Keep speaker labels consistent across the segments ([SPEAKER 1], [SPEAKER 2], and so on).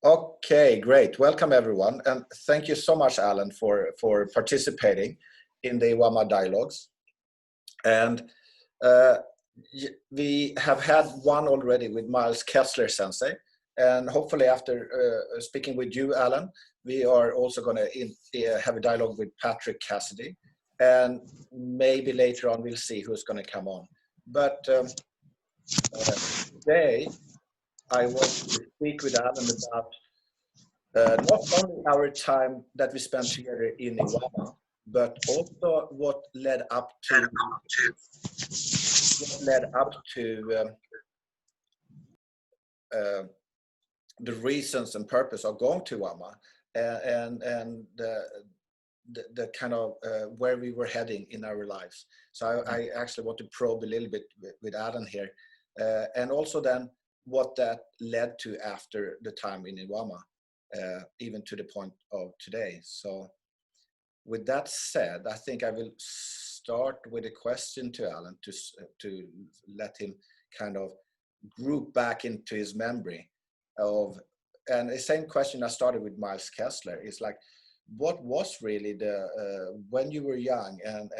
[SPEAKER 1] Okay, great. Welcome everyone, and thank you so much, Alan, for participating in the Iwama Dialogues. And uh, we have had one already with Miles Kessler Sensei, and hopefully after speaking with you, Alan, we are also going to have a dialogue with Patrick Cassidy, and maybe later on we'll see who's going to come on. But today I want to speak with Alan about not only our time that we spent together in Iwama, but also what led up to uh, the reasons and purpose of going to Iwama, and the kind of where we were heading in our lives. So I actually want to probe a little bit with Adam here, and also then what that led to after the time in Iwama, even to the point of today. So with that said, I think I will start with a question to Alan to let him kind of group back into his memory of, and the same question I started with Miles Kessler is like, what was really the when you were young, and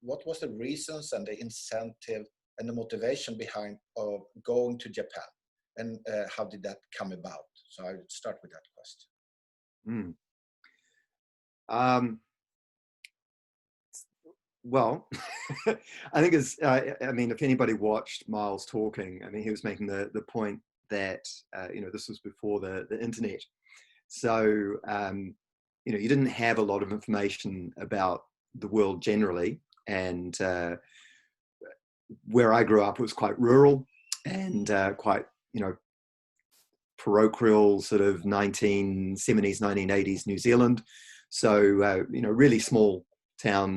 [SPEAKER 1] what was the reasons and the incentive and the motivation behind of going to Japan, and how did that come about? So I would start with that question.
[SPEAKER 2] Well, I think I mean, if anybody watched Miles talking, I mean, he was making the point that, this was before the internet. So, you didn't have a lot of information about the world generally. And where I grew up was quite rural and quite, parochial sort of 1970s, 1980s New Zealand. So, really small town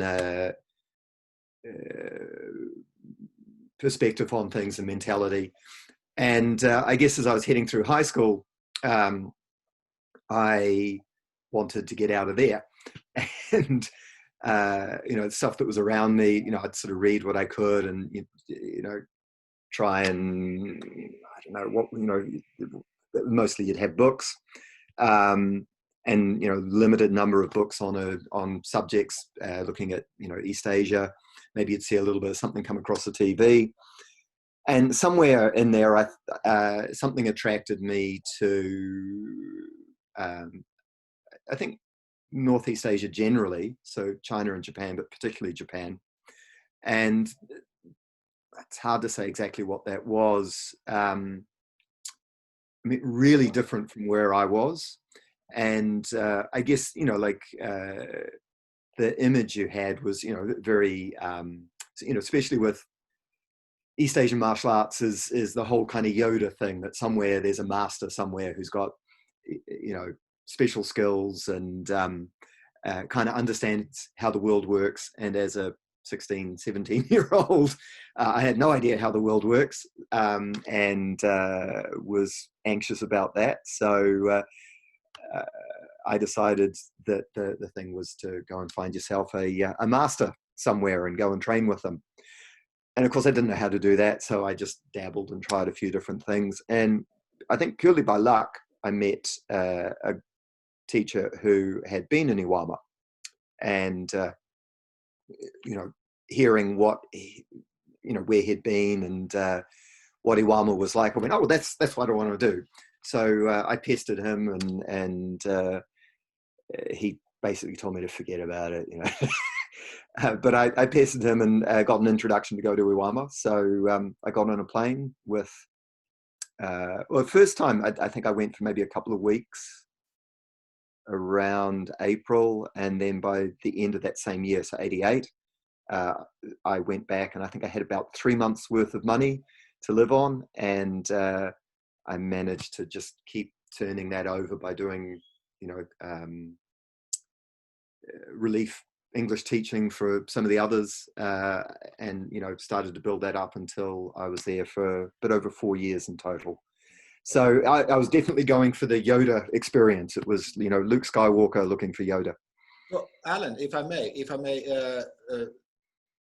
[SPEAKER 2] perspective on things and mentality. And I guess as I was heading through high school, I wanted to get out of there. And, stuff that was around me, I'd sort of read what I could and, try and, I don't know what, mostly you'd have books. And limited number of books on subjects looking at East Asia. Maybe you'd see a little bit of something come across the TV, and somewhere in there, something attracted me to I think Northeast Asia generally, so China and Japan, but particularly Japan. And it's hard to say exactly what that was. I mean, really different from where I was. And I guess, the image you had was, very, especially with East Asian martial arts is the whole kind of Yoda thing, that somewhere there's a master somewhere who's got, special skills and kind of understands how the world works. And as a 16, 17-year-old, I had no idea how the world works, and was anxious about that. So I decided that the thing was to go and find yourself a master somewhere and go and train with them. And of course, I didn't know how to do that, so I just dabbled and tried a few different things. And I think purely by luck, I met a teacher who had been in Iwama, and hearing what where he'd been and what Iwama was like, I went, oh, well, that's what I want to do. So I pestered him, and he basically told me to forget about it, but I pestered him and got an introduction to go to Iwama. So I got on a plane with, well, first time I think I went for maybe a couple of weeks around April, and then by the end of that same year, so 88, I went back, and I think I had about 3 months worth of money to live on, and I managed to just keep turning that over by doing, relief English teaching for some of the others, and started to build that up until I was there for a bit over 4 years in total. So I was definitely going for the Yoda experience. It was, Luke Skywalker looking for Yoda.
[SPEAKER 1] Well, Alan, if I may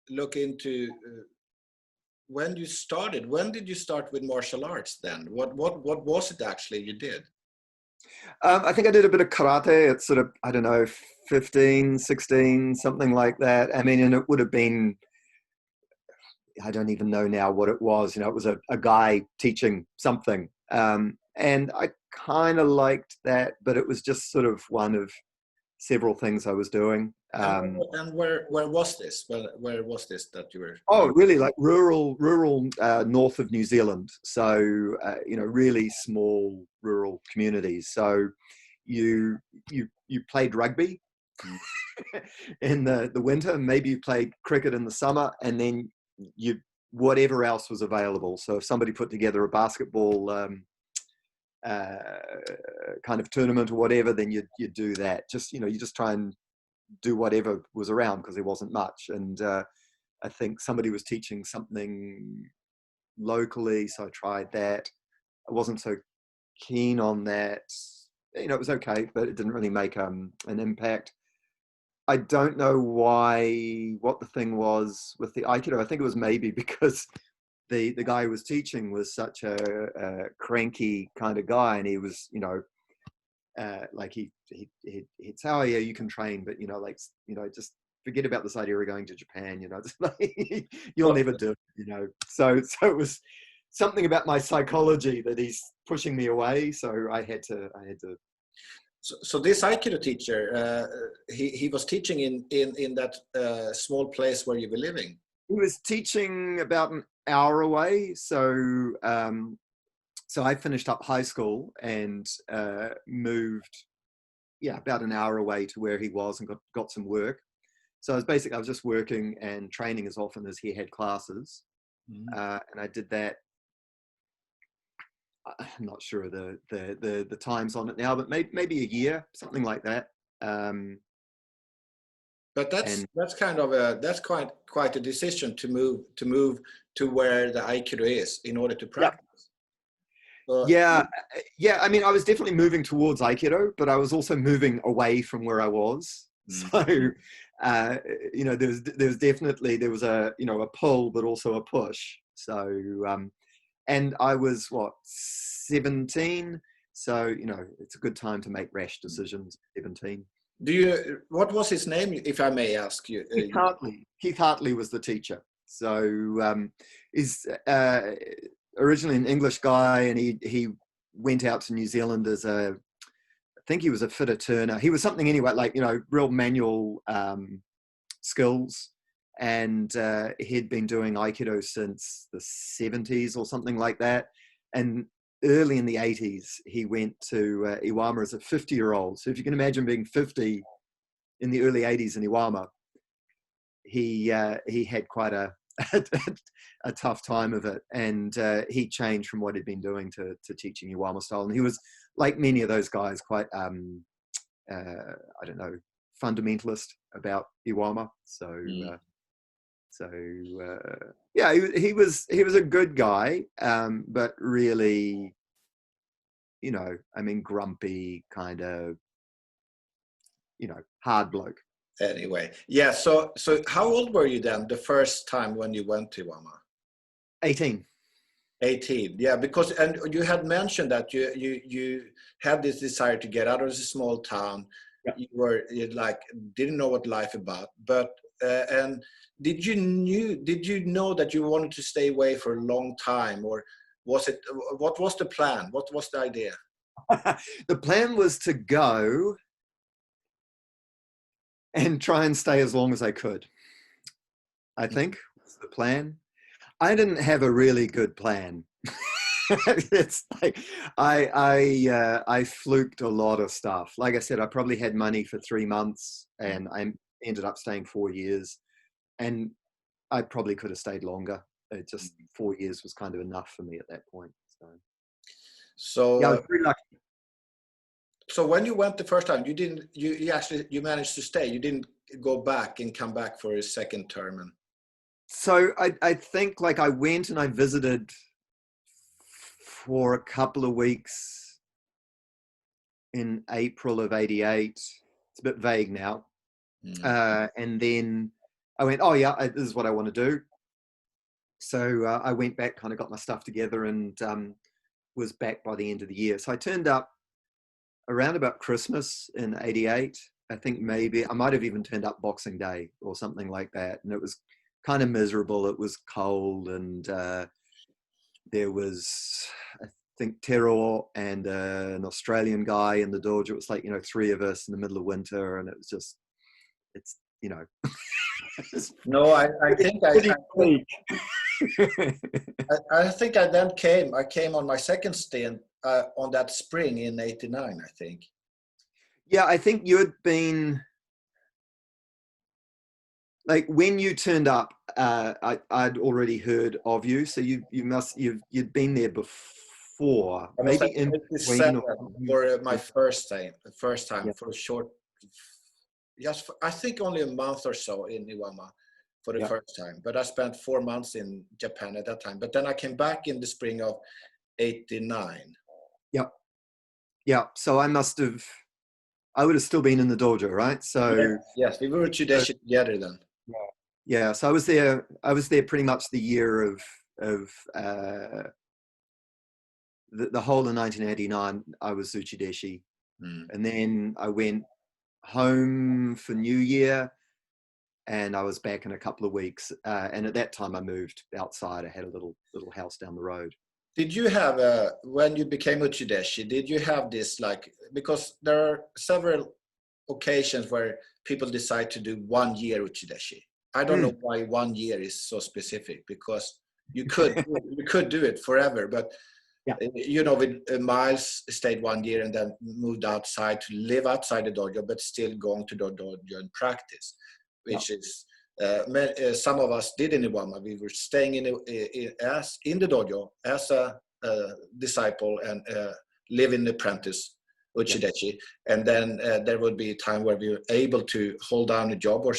[SPEAKER 1] look into when you started. When did you start with martial arts then? What was it actually you did?
[SPEAKER 2] I think I did a bit of karate at sort of, I don't know, 15, 16, something like that. I mean, and it would have been, I don't even know now what it was. You know, it was a guy teaching something. And I kind of liked that, but it was just sort of one of several things I was doing.
[SPEAKER 1] And where was this? Where was this that you were?
[SPEAKER 2] Oh, really? Like rural north of New Zealand. So you know, really small rural communities. So you played rugby in the winter. Maybe you played cricket in the summer, and then you whatever else was available. So if somebody put together a basketball kind of tournament or whatever, then you do that. Just you know, you just try and do whatever was around because there wasn't much. And I think somebody was teaching something locally, so I tried that. I wasn't so keen on that. You know, it was okay, but it didn't really make an impact. I don't know what the thing was with the Aikido. I think it was maybe because the guy who was teaching was such a cranky kind of guy, and he was, you know, like he'd say, oh yeah, you can train, but you know, like, you know, just forget about this idea of going to Japan, you know, just like, you'll never do it, you know. So it was something about my psychology that he's pushing me away. So I had to.
[SPEAKER 1] So this Aikido teacher, he was teaching in that small place where you were living.
[SPEAKER 2] He was teaching about an hour away. So so I finished up high school and moved, yeah, about an hour away to where he was and got some work. So I was just working and training as often as he had classes. And I did that. I'm not sure the times on it now, but maybe a year, something like that.
[SPEAKER 1] But that's kind of that's quite a decision to move to where the Aikido is in order to practice.
[SPEAKER 2] Yeah. Yeah. I mean, I was definitely moving towards Aikido, but I was also moving away from where I was. So, you know, there was a, you know, a pull, but also a push. So, and I was 17. So, you know, it's a good time to make rash decisions. 17.
[SPEAKER 1] What was his name, if I may ask you?
[SPEAKER 2] Keith Hartley was the teacher. So he's originally an English guy, and he went out to New Zealand as I think he was a fitter turner. He was something anyway, like, you know, real manual skills. And he'd been doing Aikido since the 70s or something like that. And early in the 80s, he went to Iwama as a 50-year-old. So if you can imagine being 50 in the early 80s in Iwama, he had quite a tough time of it. And he changed from what he'd been doing to teaching Iwama style. And he was, like many of those guys, quite, I don't know, fundamentalist about Iwama. So... yeah, he was a good guy, but really, you know, I mean, grumpy, kind of, you know, hard bloke.
[SPEAKER 1] Anyway, yeah. So how old were you then the first time when you went to Iwama?
[SPEAKER 2] 18.
[SPEAKER 1] 18. Yeah, because and you had mentioned that you had this desire to get out of this small town.
[SPEAKER 2] Yeah.
[SPEAKER 1] You like didn't know what life about, but and did you know that you wanted to stay away for a long time, or what was the plan? What was the idea?
[SPEAKER 2] The plan was to go and try and stay as long as I could. I think was the plan. I didn't have a really good plan. It's like I fluked a lot of stuff. Like I said, I probably had money for 3 months, and I ended up staying 4 years. And I probably could have stayed longer. It just 4 years was kind of enough for me at that point.
[SPEAKER 1] So
[SPEAKER 2] yeah, I was very lucky.
[SPEAKER 1] So when you went the first time, you managed to stay. You didn't go back and come back for a second term. And...
[SPEAKER 2] So I think like I went and I visited for a couple of weeks in April of '88. It's a bit vague now. And then I went, oh yeah, this is what I want to do. So I went back, kind of got my stuff together, and was back by the end of the year. So I turned up around about Christmas in '88. I think maybe I might have even turned up Boxing Day or something like that. And it was kind of miserable. It was cold, and there was, I think, Tero and an Australian guy in the dojo. It was like, three of us in the middle of winter, and it was just,
[SPEAKER 1] No, I think
[SPEAKER 2] pretty bleak.
[SPEAKER 1] I think I then came. I came on my second stint on that spring in '89. I think.
[SPEAKER 2] Yeah, I think you had been, like, when you turned up, I'd already heard of you, so you'd been there before,
[SPEAKER 1] I was
[SPEAKER 2] maybe
[SPEAKER 1] at
[SPEAKER 2] in
[SPEAKER 1] 87
[SPEAKER 2] between.
[SPEAKER 1] for my first time.
[SPEAKER 2] Yeah.
[SPEAKER 1] For a short, I think only a month or so in Iwama for the
[SPEAKER 2] Yeah.
[SPEAKER 1] first time. But I spent 4 months in Japan at that time. But then I came back in the spring of '89.
[SPEAKER 2] Yeah. Yeah. So I would have still been in the dojo, right? So
[SPEAKER 1] Yes, we were Chudeshi together then.
[SPEAKER 2] yeah. So I was there pretty much the year of the whole of 1989. I was Uchideshi. And then I went home for New Year, and I was back in a couple of weeks. And at that time I moved outside. I had a little house down the road.
[SPEAKER 1] Did you have when you became Uchideshi, did you have this, like, because there are several occasions where people decide to do 1 year Uchideshi. I don't know why 1 year is so specific, because you could do it forever, but
[SPEAKER 2] yeah.
[SPEAKER 1] With Miles stayed 1 year and then moved outside to live outside the dojo, but still going to the dojo and practice, which is some of us did in Iwama. We were staying in the dojo as a disciple and living apprentice Uchideshi, and then there would be a time where we were able to hold down a job or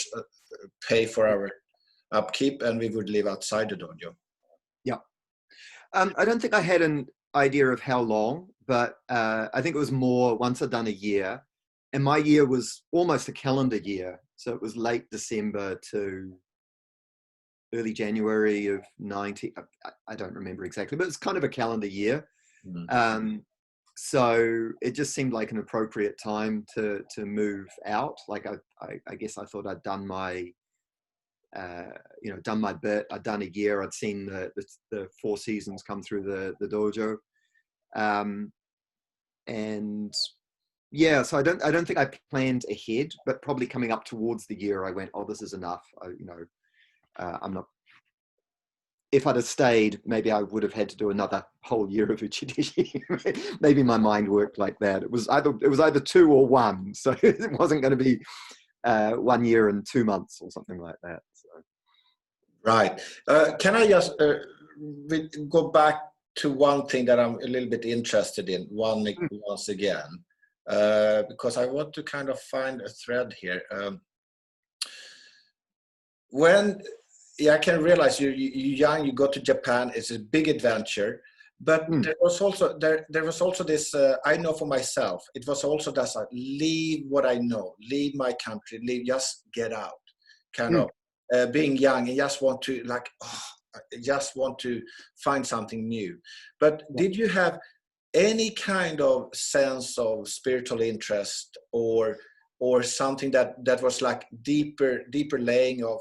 [SPEAKER 1] pay for our upkeep, and we would live outside the dojo.
[SPEAKER 2] Yeah. I don't think I had an idea of how long, but I think it was more once I'd done a year, and my year was almost a calendar year. So it was late December to early January of 90. I don't remember exactly, but it's kind of a calendar year. So it just seemed like an appropriate time to move out. Like I guess I thought I'd done my done my bit. I'd done a year. I'd seen the 4 seasons come through the dojo, and yeah. So I don't think I planned ahead, but probably coming up towards the year, I went, "Oh, this is enough." I'm not. If I'd have stayed, maybe I would have had to do another whole year of Uchideshi. Maybe my mind worked like that. It was either 2 or 1, so it wasn't going to be 1 year and 2 months or something like that. So.
[SPEAKER 1] Right. Can I just go back to one thing that I'm a little bit interested in once again, because I want to kind of find a thread here. I can realize you're young, you go to Japan, it's a big adventure, but there was also this, I know for myself, it was also that leave what I know, leave my country, just get out, kind of being young and just want to just want to find something new. But did you have any kind of sense of spiritual interest or something that was like deeper laying of,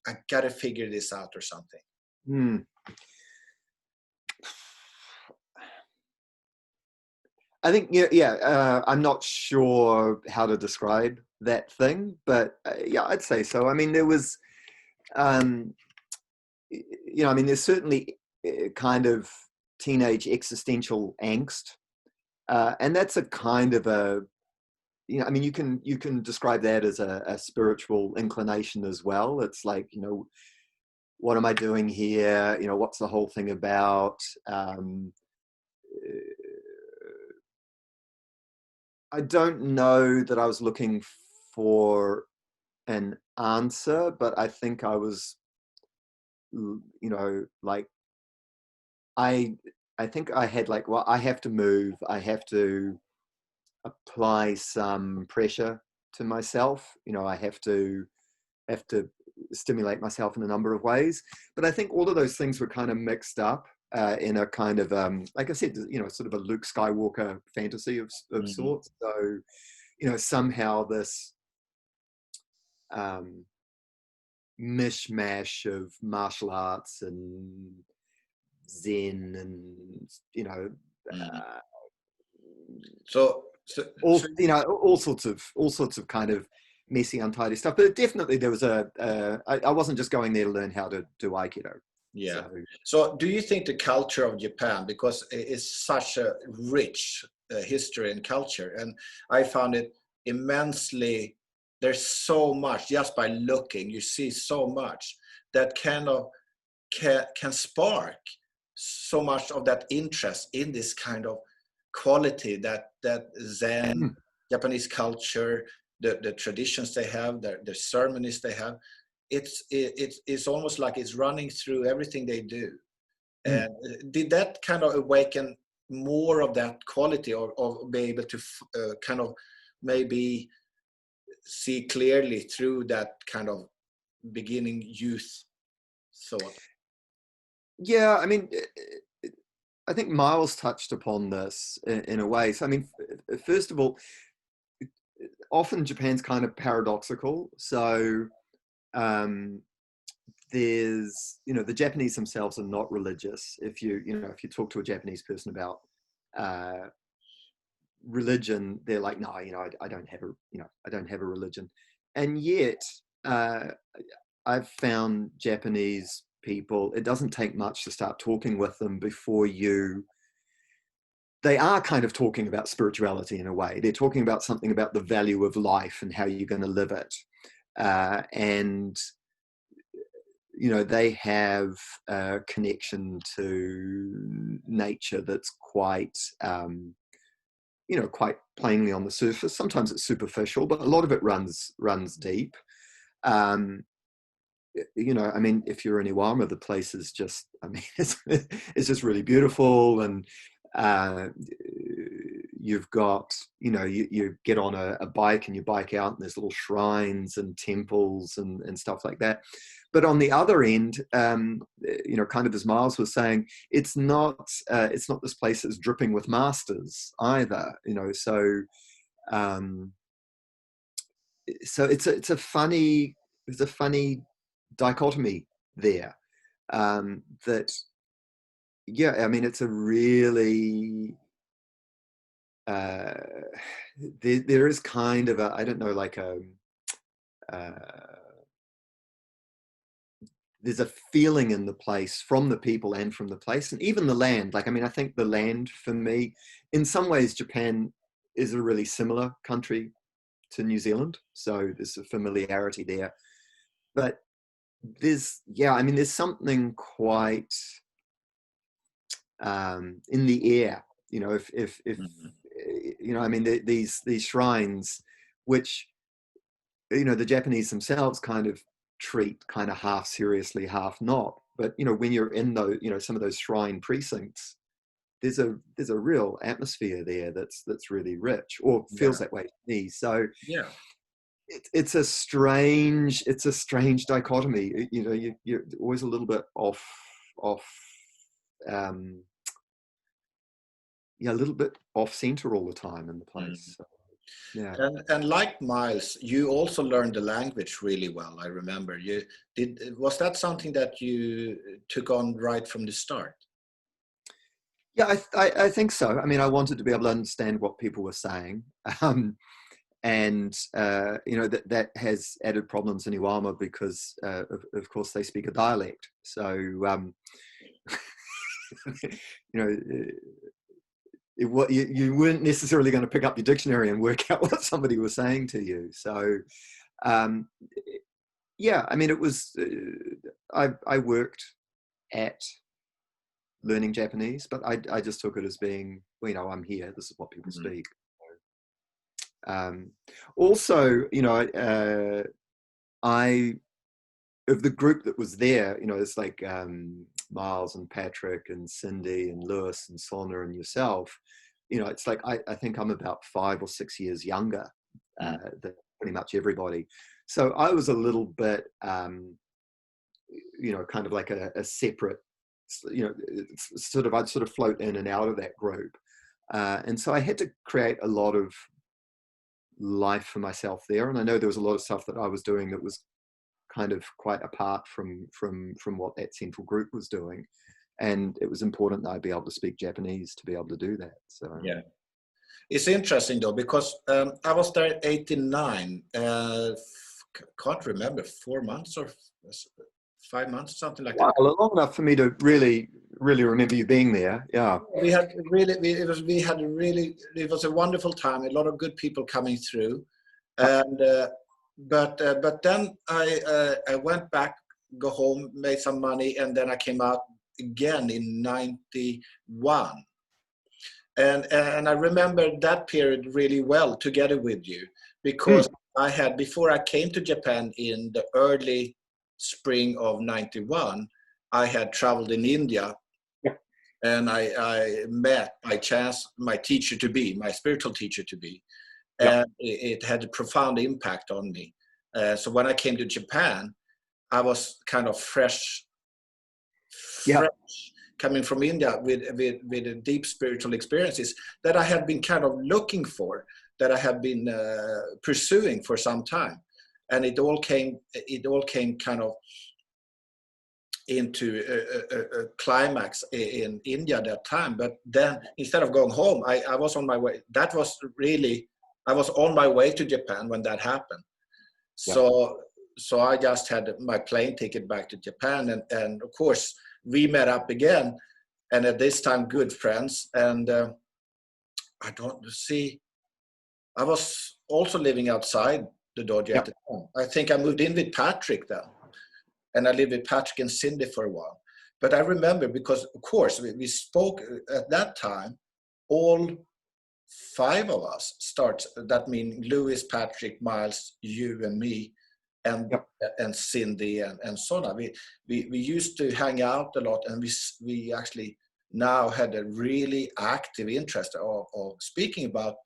[SPEAKER 1] I gotta figure this out or something?
[SPEAKER 2] I think I'm not sure how to describe that thing, but yeah, I'd say so. I mean, there was, there's certainly kind of teenage existential angst, and that's a kind of a, you can describe that as a spiritual inclination as well. It's like, what am I doing here? What's the whole thing about? I don't know that I was looking for an answer, but I think I was, like, I think I had like, well, I have to move. I have to apply some pressure to myself. I have to stimulate myself in a number of ways. But I think all of those things were kind of mixed up. in a kind of, like I said, sort of a Luke Skywalker fantasy of sorts. So, somehow this mishmash of martial arts and Zen and,
[SPEAKER 1] So,
[SPEAKER 2] all sorts of kind of messy, untidy stuff. But definitely there was I wasn't just going there to learn how to do Aikido.
[SPEAKER 1] Yeah. So do you think the culture of Japan, because it's such a rich history and culture, and I found it immensely, there's so much, just by looking, you see so much that kind of can spark so much of that interest in this kind of quality that Zen, Japanese culture, the traditions they have, the ceremonies they have. It's almost like it's running through everything they do. And did that kind of awaken more of that quality, or be able to kind of maybe see clearly through that kind of beginning youth thought?
[SPEAKER 2] Yeah, I mean, I think Miles touched upon this in a way. So, I mean, first of all, often Japan's kind of paradoxical. So, there's, the Japanese themselves are not religious. If you talk to a Japanese person about religion, they're like, no, I don't have a religion. And yet, I've found Japanese people, it doesn't take much to start talking with them before they are kind of talking about spirituality in a way. They're talking about something about the value of life and how you're going to live it. And they have a connection to nature that's quite, quite plainly on the surface. Sometimes it's superficial, but a lot of it runs deep. I mean, if you're in Iwama, the place is just, I mean, it's just really beautiful. And you've got, you get on a bike and you bike out and there's little shrines and temples and stuff like that. But on the other end, kind of as Miles was saying, it's not this place that's dripping with masters either, so it's a funny dichotomy there, that, yeah, I mean, it's a really, there is kind of a, I don't know, like there's a feeling in the place from the people and from the place, and even the land. Like, I mean, I think the land for me, in some ways, Japan is a really similar country to New Zealand. So there's a familiarity there. But there's something quite in the air, if I mean, these shrines, which, the Japanese themselves kind of treat kind of half seriously, half not. But, when you're in those, some of those shrine precincts, there's a real atmosphere there that's really rich, or feels that way to me. So
[SPEAKER 1] yeah,
[SPEAKER 2] it's a strange dichotomy. You're always a little bit off, a little bit off center all the time in the place. So, yeah.
[SPEAKER 1] And like Miles, you also learned the language really well. I remember was that something that you took on right from the start?
[SPEAKER 2] Yeah, I think so. I mean, I wanted to be able to understand what people were saying. And that has added problems in Iwama because, of course, they speak a dialect. So, you weren't necessarily going to pick up your dictionary and work out what somebody was saying to you. So, yeah, I mean, it was. I worked at learning Japanese, but I just took it as being, I'm here. This is what people speak. Also, I, of the group that was there, it's like Miles and Patrick and Cindy and Lewis and Sona and yourself, it's like I think I'm about 5 or 6 years younger than pretty much everybody. So I was a little bit, kind of like a separate I'd sort of float in and out of that group. And so I had to create a lot of life for myself there. And I know there was a lot of stuff that I was doing that was kind of quite apart from what that central group was doing. And it was important that I'd be able to speak Japanese to be able to do that. So
[SPEAKER 1] yeah, it's interesting though, because I was there at 89. Can't remember, 4 months or 5 months, something like that.
[SPEAKER 2] Long enough for me to really remember you being there. Yeah.
[SPEAKER 1] It was a wonderful time. A lot of good people coming through, and but then I went back, go home, made some money, and then I came out again in 91. And I remember that period really well together with you, because I had, before I came to Japan in the early spring of 91, I had traveled in India.
[SPEAKER 2] Yeah.
[SPEAKER 1] And I met by chance my teacher to be, my spiritual teacher to be. And it had a profound impact on me. So when I came to Japan, I was kind of fresh, coming from India with deep spiritual experiences that I had been kind of looking for, that I had been pursuing for some time. And it all came kind of into a climax in India at that time. But then instead of going home, I was on my way. That was really, I was on my way to Japan when that happened. So I just had my plane ticket back to Japan. And of course, we met up again. And at this time, good friends. And I was also living outside the dojo at the time. I think I moved in with Patrick then. And I lived with Patrick and Cindy for a while. But I remember, because of course we spoke at that time, all 5 of us that means Louis, Patrick, Miles, you and me, and Cindy and Sona. We used to hang out a lot, and we actually now had a really active interest of speaking about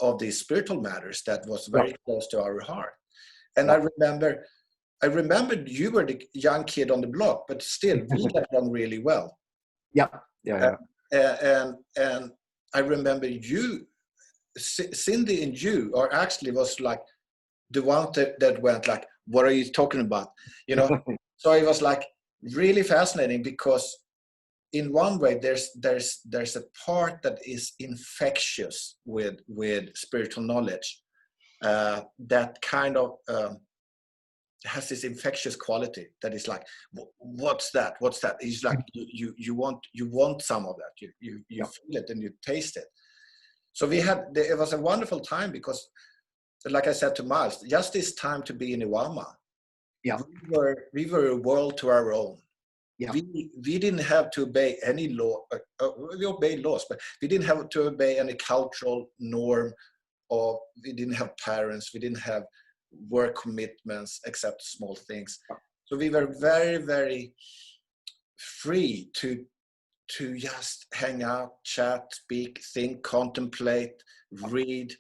[SPEAKER 1] of these spiritual matters that was very close to our heart. And I remembered you were the young kid on the block, but still we got on really well. And I remember you, Cindy and you are actually was like the one that went like, what are you talking about? You know, so it was like really fascinating, because in one way there's a part that is infectious with spiritual knowledge, that kind of has this infectious quality that is like, what's that? It's like you want some of that. You feel it and you taste it. So it was a wonderful time, because like I said to Miles, just this time to be in Iwama, we were a world to our own. We didn't have to obey any law. We obeyed laws, but we didn't have to obey any cultural norm, or we didn't have parents. We didn't have work commitments, except small things. So we were very, very free to just hang out, chat, speak, think, contemplate, read,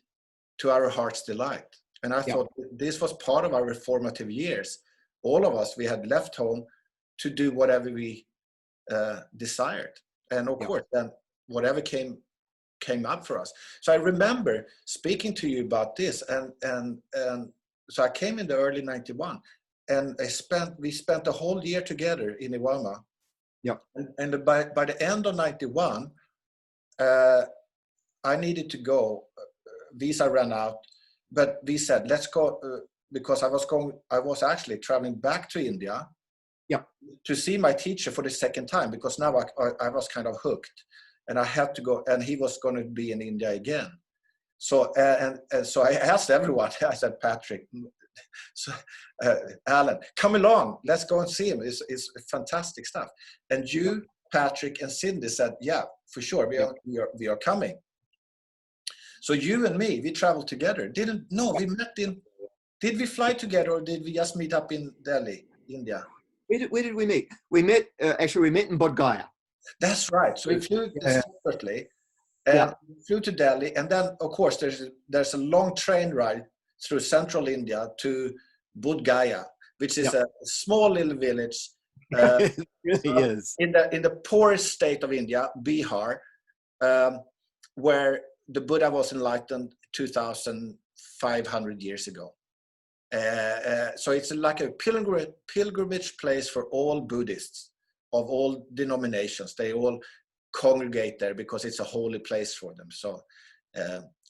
[SPEAKER 1] to our heart's delight. And I thought this was part of our formative years. All of us, we had left home to do whatever we desired. And of course, then whatever came up for us. So I remember speaking to you about this, and so I came in the early 91, and we spent a whole year together in Iwama. And by the end of 91, I needed to go. Visa ran out, but we said, let's go, because I was actually traveling back to India to see my teacher for the second time, because now I was kind of hooked, and I had to go, and he was going to be in India again. So and so I asked everyone. I said, Patrick, Alan, come along. Let's go and see him. It's fantastic stuff. And you, Patrick, and Cindy said, yeah, for sure, we are coming. So you and me, we traveled together. We met did we fly together, or did we just meet up in Delhi, India?
[SPEAKER 2] Where did we meet? We met in Bodh Gaya.
[SPEAKER 1] That's right. So we flew separately, and flew to Delhi, and then of course there's a long train ride through central India to Bodh Gaya, which is a small little village
[SPEAKER 2] It really
[SPEAKER 1] So
[SPEAKER 2] is.
[SPEAKER 1] in the poorest state of India, Bihar, where the Buddha was enlightened 2,500 years ago. So it's like a pilgrimage place for all Buddhists of all denominations. They all congregate there because it's a holy place for them. So,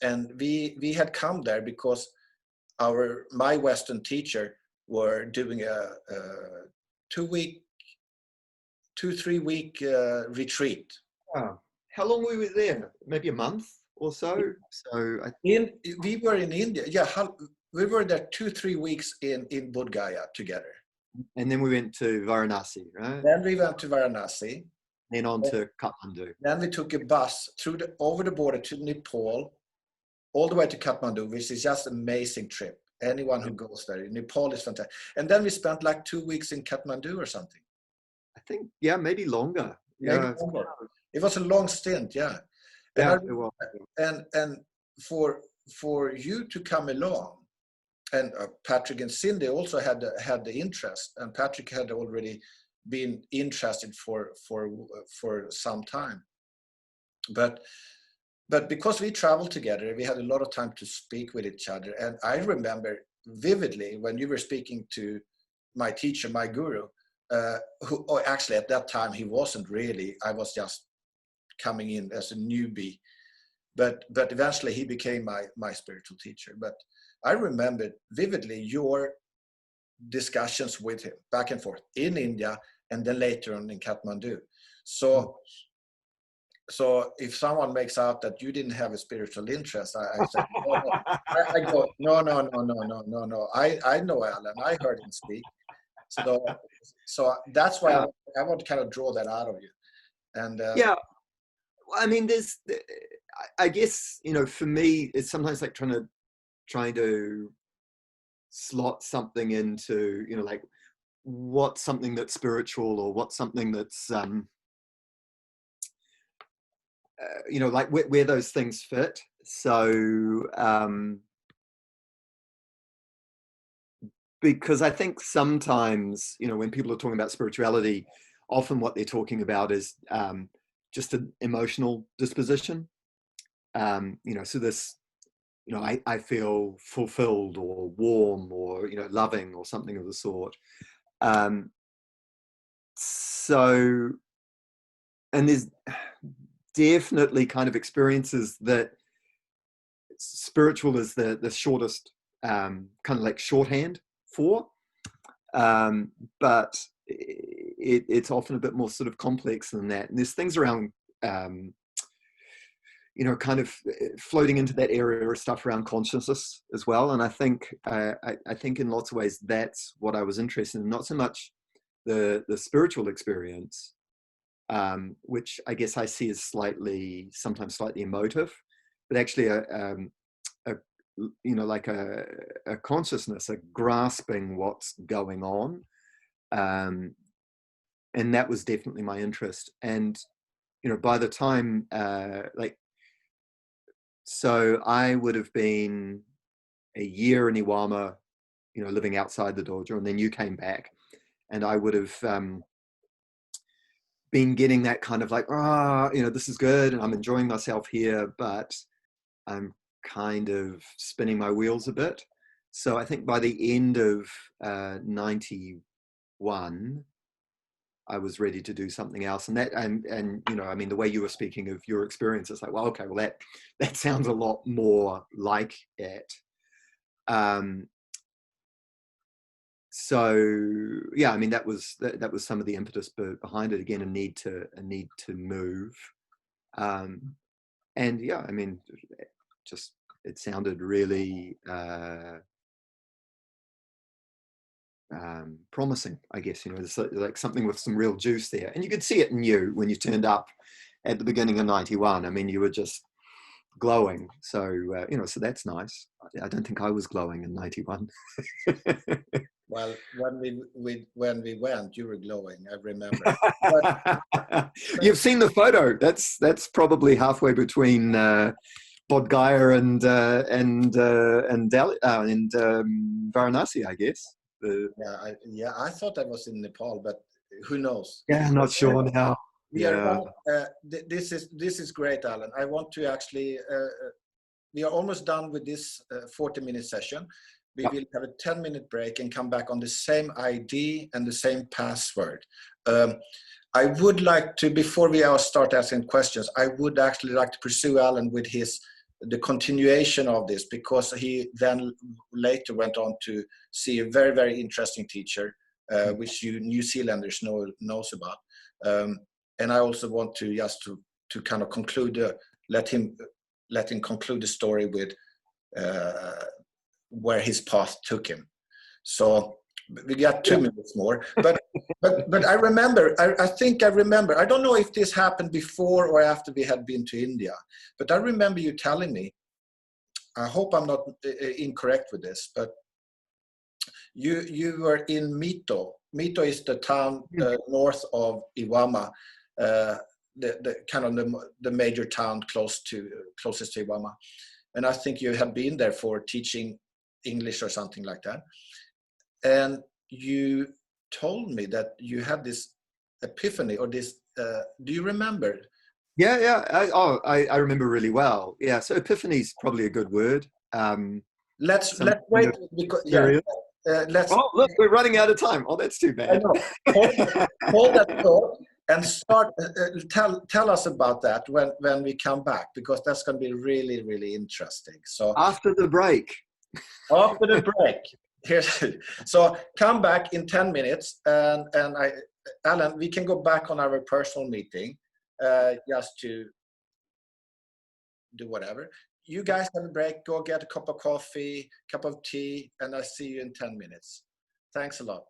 [SPEAKER 1] and we had come there because my Western teacher were doing a 2-3 week retreat.
[SPEAKER 2] Wow. How long were we there? Maybe a month or so?
[SPEAKER 1] We were in India. Yeah, we were there 2-3 weeks in Bodh Gaya together.
[SPEAKER 2] And then we went to Varanasi, right?
[SPEAKER 1] Then we went to Varanasi.
[SPEAKER 2] Then on to Kathmandu.
[SPEAKER 1] Then we took a bus over the border to Nepal, all the way to Kathmandu, which is just an amazing trip. Anyone who goes there, Nepal is fantastic. And then we spent like 2 weeks in Kathmandu or something.
[SPEAKER 2] I think, yeah, maybe longer.
[SPEAKER 1] Maybe longer. It was a long stint, yeah. And
[SPEAKER 2] yeah, it was.
[SPEAKER 1] And for you to come along, and Patrick and Cindy also had the interest, and Patrick had already been interested for some time, but because we traveled together, we had a lot of time to speak with each other. And I remember vividly when you were speaking to my teacher, my guru, who actually at that time he wasn't really. I was just coming in as a newbie, but eventually he became my spiritual teacher. But I remember vividly your discussions with him back and forth in India and then later on in Kathmandu. So if someone makes out that you didn't have a spiritual interest, I say, I go, no. I know Alan. I heard him speak. So that's why I want to kind of draw that out of you. And
[SPEAKER 2] yeah, I mean, I guess, for me, it's sometimes like trying to slot something into, like what's something that's spiritual or what's something that's, like where those things fit. So, because I think sometimes, when people are talking about spirituality, often what they're talking about is just an emotional disposition. So this, I feel fulfilled or warm or, loving or something of the sort. So, and there's definitely kind of experiences that spiritual is the shortest kind of like shorthand for, but it's often a bit more sort of complex than that. And there's things around, kind of floating into that area of stuff around consciousness as well. And I think in lots of ways that's what I was interested in, not so much the spiritual experience, which I guess I see as sometimes slightly emotive, but actually like a consciousness, a grasping what's going on. And that was definitely my interest. And, by the time, so I would have been a year in Iwama, living outside the dojo, and then you came back, and I would have been getting that kind of like, this is good, and I'm enjoying myself here, but I'm kind of spinning my wheels a bit. So I think by the end of 91, I was ready to do something else. And that, and I mean, the way you were speaking of your experience, it's like, well, okay, well, that sounds a lot more like it. So yeah, I mean, that was some of the impetus behind it. Again, a need to move. And yeah, I mean, just it sounded really promising, I guess. It's like something with some real juice there, and you could see it in you when you turned up at the beginning of 91. I mean, you were just glowing. So so that's nice. I don't think I was glowing in 91.
[SPEAKER 1] Well, when we went, you were glowing. I remember.
[SPEAKER 2] You've seen the photo. That's probably halfway between Bodh Gaya and Delhi and Varanasi, I guess.
[SPEAKER 1] I thought that was in Nepal, but who knows?
[SPEAKER 2] Yeah, I'm not sure now.
[SPEAKER 1] We are about, this is great, Alan. I want to actually, we are almost done with this 40-minute session. We will have a 10-minute break and come back on the same ID and the same password. I would like to, before we start asking questions, I would actually like to pursue Alan with the continuation of this, because he then later went on to see a very, very interesting teacher, which you New Zealanders knows about. And I also want to just to kind of conclude, let him conclude the story with where his path took him. So we got 2 minutes more, but I remember, I think I remember, I don't know if this happened before or after we had been to India, but I remember you telling me, I hope I'm not incorrect with this, but you were in Mito. Mito is the town north of Iwama, the kind of the major town closest to Iwama. And I think you had been there for teaching English or something like that. And you told me that you had this epiphany or this, do you remember?
[SPEAKER 2] Yeah. I remember really well. Yeah, so epiphany is probably a good word.
[SPEAKER 1] Let's wait, because let's.
[SPEAKER 2] Oh, look, we're running out of time. Oh, that's too bad.
[SPEAKER 1] I know. Hold that thought and start. Tell us about that when we come back, because that's going to be really, really interesting. So
[SPEAKER 2] after the break.
[SPEAKER 1] After the break. So come back in 10 minutes, and Alan, we can go back on our personal meeting, just to do whatever. You guys have a break, go get a cup of coffee, cup of tea, and I'll see you in 10 minutes. Thanks a lot.